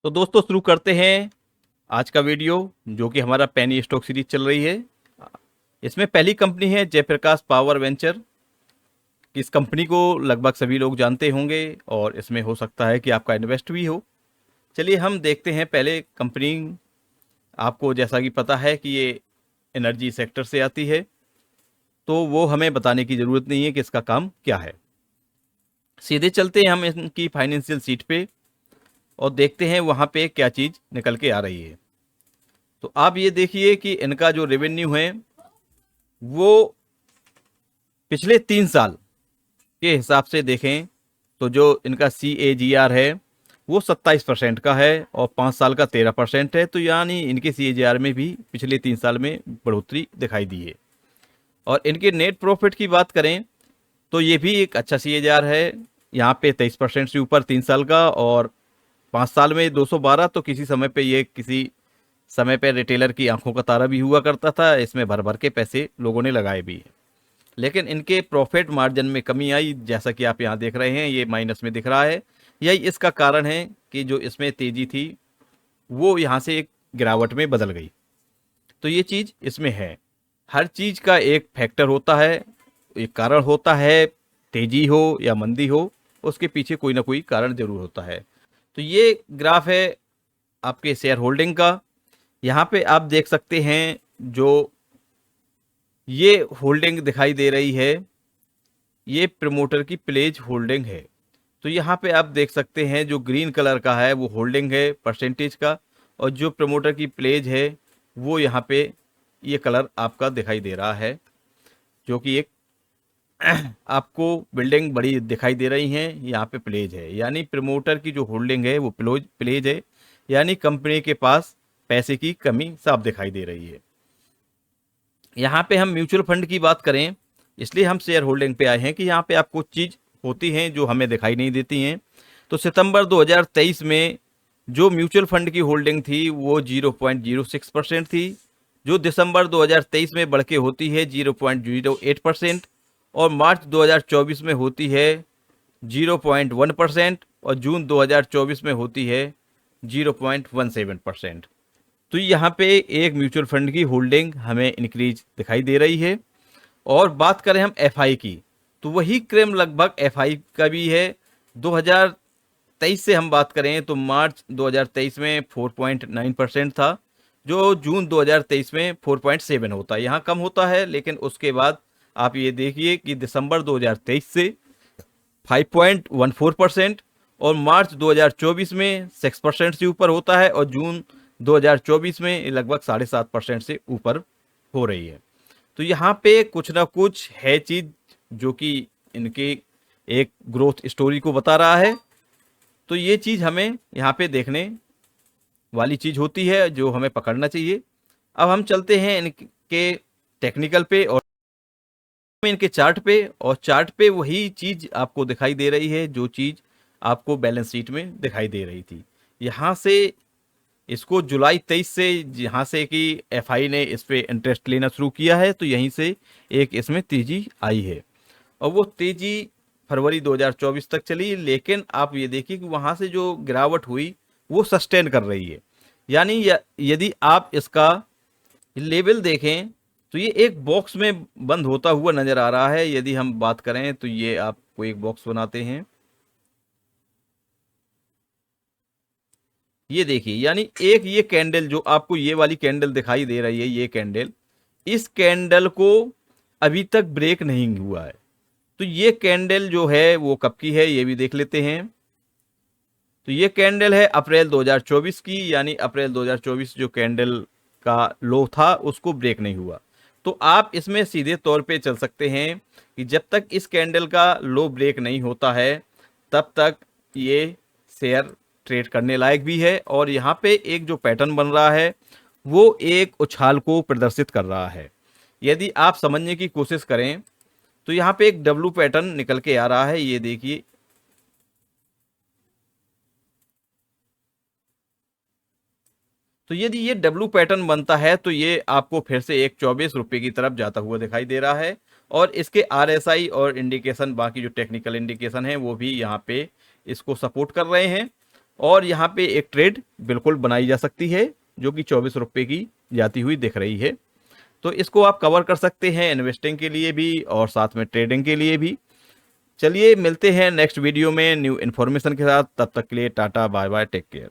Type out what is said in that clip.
तो दोस्तों शुरू करते हैं आज का वीडियो जो कि हमारा पेनी स्टॉक सीरीज चल रही है। इसमें पहली कंपनी है जयप्रकाश पावर वेंचर। इस कंपनी को लगभग सभी लोग जानते होंगे और इसमें हो सकता है कि आपका इन्वेस्ट भी हो। चलिए हम देखते हैं पहले कंपनी। आपको जैसा कि पता है कि ये एनर्जी सेक्टर से आती है, तो वो हमें बताने की ज़रूरत नहीं है कि इसका काम क्या है। सीधे चलते हैं हम इनकी फाइनेंशियल सीट पे और देखते हैं वहाँ पे क्या चीज़ निकल के आ रही है। तो आप ये देखिए कि इनका जो रेवेन्यू है वो पिछले 3 साल के हिसाब से देखें तो जो इनका CAGR है वो 27% का है और 5 साल का 13% है। तो यानी इनके CAGR में भी पिछले 3 साल में बढ़ोतरी दिखाई दी है। और इनके नेट प्रॉफिट की बात करें तो ये भी एक अच्छा CAGR है। यहाँ पे 23% से ऊपर 3 साल का और 5 साल में 212। तो किसी समय पे ये किसी समय पे रिटेलर की आंखों का तारा भी हुआ करता था। इसमें भर भर के पैसे लोगों ने लगाए भी हैं, लेकिन इनके प्रॉफिट मार्जिन में कमी आई, जैसा कि आप यहाँ देख रहे हैं ये माइनस में दिख रहा है। यही इसका कारण है कि जो इसमें तेजी थी वो यहाँ से एक गिरावट में बदल गई। तो ये चीज़ इसमें है। हर चीज़ का एक फैक्टर होता है, एक कारण होता है। तेजी हो या मंदी हो, उसके पीछे कोई ना कोई कारण जरूर होता है। तो ये ग्राफ है आपके शेयर होल्डिंग का। यहाँ पे आप देख सकते हैं जो ये होल्डिंग दिखाई दे रही है ये प्रमोटर की प्लेज होल्डिंग है। तो यहाँ पे आप देख सकते हैं जो ग्रीन कलर का है वो होल्डिंग है परसेंटेज का, और जो प्रमोटर की प्लेज है वो यहाँ पे ये कलर आपका दिखाई दे रहा है, जो कि एक आपको बिल्डिंग बड़ी दिखाई दे रही है। यहाँ पे प्लेज है, यानी प्रमोटर की जो होल्डिंग है वो प्लेज है, यानी कंपनी के पास पैसे की कमी साफ दिखाई दे रही है। यहाँ पे हम म्यूचुअल फंड की बात करें, इसलिए हम शेयर होल्डिंग पे आए हैं कि यहाँ पे आप कुछ चीज़ होती हैं जो हमें दिखाई नहीं देती हैं। तो सितंबर 2023 में जो म्यूचुअल फंड की होल्डिंग थी वो 0.06% थी, जो दिसंबर 2023 में बढ़ के होती है 0.08%, और मार्च 2024 में होती है 0.1%, और जून 2024 में होती है 0.17%। तो यहाँ पे एक म्यूचुअल फंड की होल्डिंग हमें इंक्रीज दिखाई दे रही है। और बात करें हम एफआई की, तो वही क्रम लगभग एफआई का भी है। 2023 से हम बात करें तो मार्च 2023 में 4.9% था, जो जून 2023 में 4.7 होता है। यहाँ कम होता है, लेकिन उसके बाद आप ये देखिए कि दिसंबर 2023 से 5.14%, और मार्च 2024 में 6% से ऊपर होता है, और जून 2024 में लगभग 7.5% से ऊपर हो रही है। तो यहाँ पे कुछ ना कुछ है चीज़ जो कि इनके एक ग्रोथ स्टोरी को बता रहा है। तो ये चीज़ हमें यहाँ पे देखने वाली चीज़ होती है जो हमें पकड़ना चाहिए। अब हम चलते हैं इनके टेक्निकल पे और इनके चार्ट पे, और चार्ट पे वही चीज़ आपको दिखाई दे रही है जो चीज़ आपको बैलेंस शीट में दिखाई दे रही थी। यहाँ से इसको जुलाई 23 से जहाँ से कि एफआई ने इस पे इंटरेस्ट लेना शुरू किया है, तो यहीं से एक इसमें तेजी आई है, और वो तेजी फरवरी 2024 तक चली। लेकिन आप ये देखिए कि वहाँ से जो गिरावट हुई वो सस्टेन कर रही है। यानी यदि आप इसका लेवल देखें तो ये एक बॉक्स में बंद होता हुआ नजर आ रहा है। यदि हम बात करें तो ये आपको एक बॉक्स बनाते हैं, ये देखिए, यानी एक ये कैंडल जो आपको ये वाली कैंडल दिखाई दे रही है, ये कैंडल, इस कैंडल को अभी तक ब्रेक नहीं हुआ है। तो ये कैंडल जो है वो कब की है ये भी देख लेते हैं। तो ये कैंडल है अप्रैल 2024 की, यानी अप्रैल 2024 जो कैंडल का लो था उसको ब्रेक नहीं हुआ। तो आप इसमें सीधे तौर पे चल सकते हैं कि जब तक इस कैंडल का लो ब्रेक नहीं होता है तब तक ये शेयर ट्रेड करने लायक भी है। और यहाँ पे एक जो पैटर्न बन रहा है वो एक उछाल को प्रदर्शित कर रहा है। यदि आप समझने की कोशिश करें तो यहाँ पे एक डब्लू पैटर्न निकल के आ रहा है, ये देखिए। तो यदि ये डब्लू पैटर्न बनता है तो ये आपको फिर से एक 24 रुपये की तरफ जाता हुआ दिखाई दे रहा है, और इसके आरएसआई और इंडिकेशन, बाकी जो टेक्निकल इंडिकेशन है वो भी यहाँ पे इसको सपोर्ट कर रहे हैं। और यहाँ पे एक ट्रेड बिल्कुल बनाई जा सकती है जो कि 24 रुपये की जाती हुई दिख रही है। तो इसको आप कवर कर सकते हैं इन्वेस्टिंग के लिए भी और साथ में ट्रेडिंग के लिए भी। चलिए मिलते हैं नेक्स्ट वीडियो में न्यू इन्फॉर्मेशन के साथ। तब तक के लिए tata bye bye, take care.